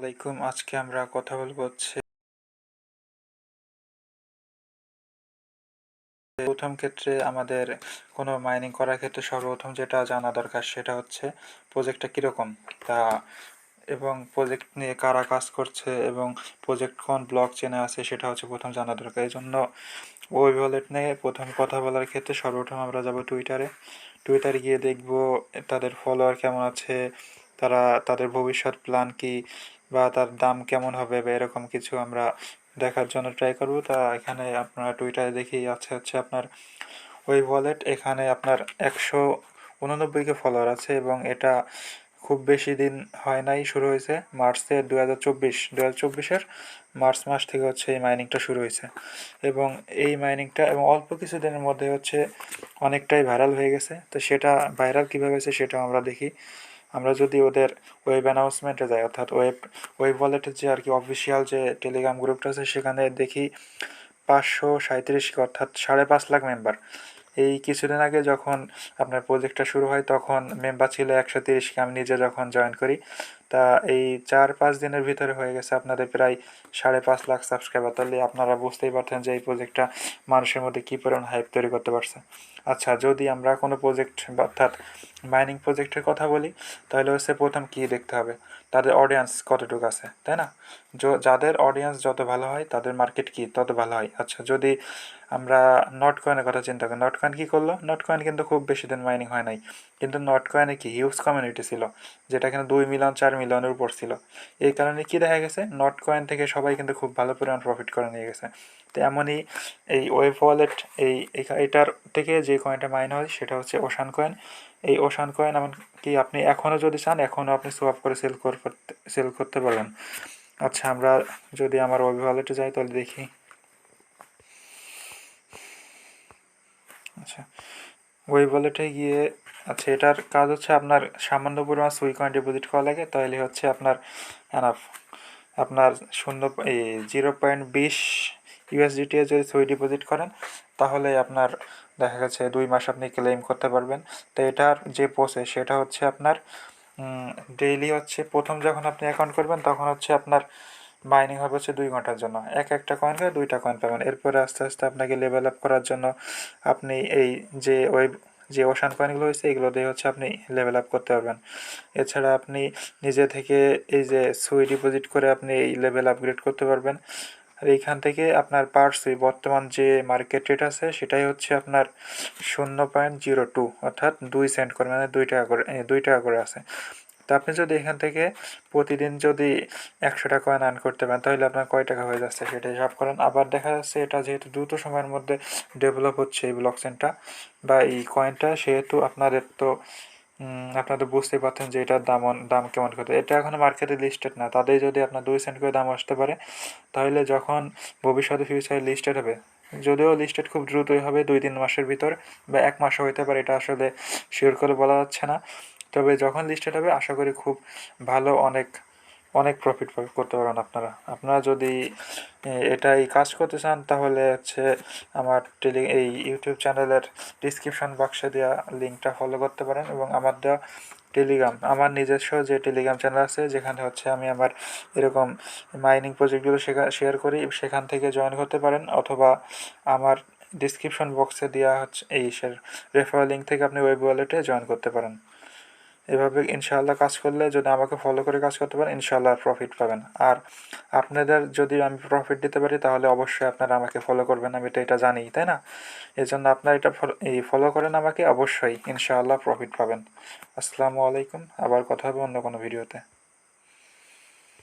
আলাইকুম। আজকে আমরা কথা বলবো হচ্ছে প্রথম ক্ষেত্রে আমাদের কোনো মাইনিং করার ক্ষেত্রে সর্বপ্রথম যেটা জানা দরকার সেটা হচ্ছে প্রজেক্টটা কীরকম তা এবং প্রজেক্ট নিয়ে কারা কাজ করছে এবং প্রজেক্ট কোন ব্লক চেনে আছে সেটা হচ্ছে প্রথম জানা দরকার। এই জন্য ওই ওয়ালেট নিয়ে প্রথম কথা বলার ক্ষেত্রে সর্বপ্রথম আমরা যাব টুইটারে গিয়ে দেখব তাদের ফলোয়ার কেমন আছে, তারা তাদের ভবিষ্যৎ প্ল্যান কি বা তার দাম কেমন হবে বা এরকম কিছু আমরা দেখার জন্য ট্রাই করব। তা এখানে আপনারা টুইটারে দেখেই আছে হচ্ছে আপনার ওই ওয়ালেট। এখানে আপনার 189কে ফলোয়ার আছে এবং এটা খুব বেশি দিন হয় নাই, শুরু হয়েছে মার্চে 2024-এর মার্চ মাস থেকে হচ্ছে এই মাইনিংটা শুরু হয়েছে এবং এই মাইনিংটা এবং অল্প কিছু দিনের মধ্যে হচ্ছে অনেকটাই ভাইরাল হয়ে গেছে। তো সেটা ভাইরাল কীভাবে হয়েছে সেটাও আমরা দেখি। আমরা যদি ওদের ওয়েব অ্যানাউন্সমেন্টে যাই, অর্থাৎ ওয়েব ওয়ালেটের যে আর কি অফিসিয়াল যে টেলিগ্রাম গ্রুপটা আছে সেখানে দেখি 537 অর্থাৎ 5.5 লাখ মেম্বার। এই কিছুদিন আগে যখন আপনার প্রজেক্টটা শুরু হয় তখন মেম্বার ছিল 130কে, আমি নিজে যখন জয়েন করি। তা এই 4-5 দিনের ভিতরে হয়ে গেছে আপনাদের প্রায় 5.5 লাখ সাবস্ক্রাইবার। তাহলে আপনারা বুঝতেই পারছেন যে এই প্রজেক্টটা মানুষের মধ্যে কী পরিমাণ হাইপ তৈরি করতে পারছে। আচ্ছা, যদি আমরা কোনো প্রজেক্ট অর্থাৎ মাইনিং প্রজেক্টের কথা বলি তাহলে হচ্ছে প্রথম কী দেখতে হবে, তাদের অডিয়েন্স কতটুকু আছে, তাই না? যাদের অডিয়েন্স যত ভালো হয় তাদের মার্কেট কি তত ভালো হয়। আচ্ছা, যদি আমরা নট কয়েনের কথা চিন্তা করি, নট কয়েন কী করলো? নট কয়েন কিন্তু খুব বেশি দিন মাইনিং হয় নাই, কিন্তু নট কয়েনে কি হিউজ কমিউনিটি ছিল, যেটা কিন্তু 2 মিলিয়ন 4 মিলিয়নের উপর ছিল। এই কারণে কি দেখা গেছে, নট কয়েন থেকে সবাই কিন্তু খুব ভালো পরিমাণ প্রফিট করে নিয়ে গেছে। তো এমনই এই ওয়েব ওয়ালেট এটার থেকে যে কয়েনটা মাইন হয় সেটা হচ্ছে ওশান কয়েন। এই ওশান কয়েন এমনকি আপনি এখনও যদি চান এখনও আপনি সোয়াপ করে সেল করতে পারবেন। আচ্ছা, আমরা যদি আমার ওয়েব ওয়ালেটে যাই তাহলে দেখি। আচ্ছা, ওয়েব ওয়ালেটে গিয়ে আচ্ছা, এটার কাজ হচ্ছে আপনার সামান্য পরিমাণ সুই কয়েন ডিপোজিট করা লাগে, তাহলে হচ্ছে আপনার এনাফ। আপনার 0.20 ইউএসডিটি যদি সুই ডিপোজিট করেন তাহলে আপনার দেখা গেছে 2 মাস আপনি ক্লেম করতে পারবেন। তো এটার যে প্রসেস সেটা হচ্ছে আপনার ডেইলি হচ্ছে প্রথম যখন আপনি অ্যাকাউন্ট করবেন তখন হচ্ছে আপনার মাইনিং হবে হচ্ছে 2 ঘন্টার জন্য, একটা কয়েন করে 2টা কয়েন পাবেন। এরপরে আস্তে আস্তে আপনাকে লেভেল আপ করার জন্য আপনি এই যে ওশান কয়েনগুলো হয়েছে এগুলো দিয়ে হচ্ছে আপনি লেভেল আপ করতে পারবেন। এছাড়া আপনি নিজে থেকে এই যে সুই ডিপোজিট করে আপনি এই লেভেল আপগ্রেড করতে পারবেন। আর এইখান থেকে আপনার পার সুই বর্তমান যে মার্কেট রেট আছে সেটাই হচ্ছে আপনার 0.02 অর্থাৎ 2 সেন্ট করে, মানে 2 টাকা করে আছে। তো আপনি যদি এখান থেকে প্রতিদিন যদি 100টা কয়েন আর্ন করতে পারেন তাহলে আপনার কয় টাকা হয়ে যাচ্ছে সেটা হিসাব করেন। আবার দেখা যাচ্ছে এটা যেহেতু দ্রুত সময়ের মধ্যে ডেভেলপ হচ্ছে এই ব্লক চেনটা বা এই কয়েনটা, সেহেতু আপনাদের তো বুঝতেই পারছেন যে এটার দাম কেমন কত। এটা এখনও মার্কেটে লিস্টেড না, তাদের যদি আপনার 2 সেন্ট করে দাম আসতে পারে তাহলে যখন ভবিষ্যতে ফিউচারে লিস্টেড হবে, যদিও লিস্টেড খুব দ্রুতই হবে 2-3 মাসের ভিতর বা 1 মাসও হতে পারে, এটা আসলে শিওর করে বলা যাচ্ছে না। তবে যখন লিস্টেড হবে আশা করি খুব ভালো অনেক অনেক প্রফিট করতে পারবেন আপনারা যদি এটাই কাজ করতে চান তাহলে হচ্ছে আমার এই ইউটিউব চ্যানেলের ডিসক্রিপশন বক্সে দেওয়া লিঙ্কটা ফলো করতে পারেন এবং আমার দেওয়া আমার নিজস্ব যে টেলিগ্রাম চ্যানেল আছে যেখানে হচ্ছে আমি আমার এরকম মাইনিং প্রজেক্টগুলো শেয়ার করি, সেখান থেকে জয়েন করতে পারেন, অথবা আমার ডিসক্রিপশন বক্সে দেওয়া হচ্ছে এই রেফারেল লিঙ্ক থেকে আপনি ওয়েব ওয়ালেটে জয়েন করতে পারেন। এভাবে ইনশাআল্লাহ কাজ করলে যদি আমাকে ফলো করে কাজ করতে পারেন ইনশাআল্লাহ প্রফিট পাবেন। আর আপনাদের যদি আমি প্রফিট দিতে পারি তাহলে অবশ্যই আপনারা আমাকে ফলো করবেন, আমি তো এটা জানি, তাই না? এই জন্য আপনারা এটা ফলো করেন আমাকে, অবশ্যই ইনশাআল্লাহ প্রফিট পাবেন। আসসালামু আলাইকুম, আবার কথা হবে অন্য কোনো ভিডিওতে।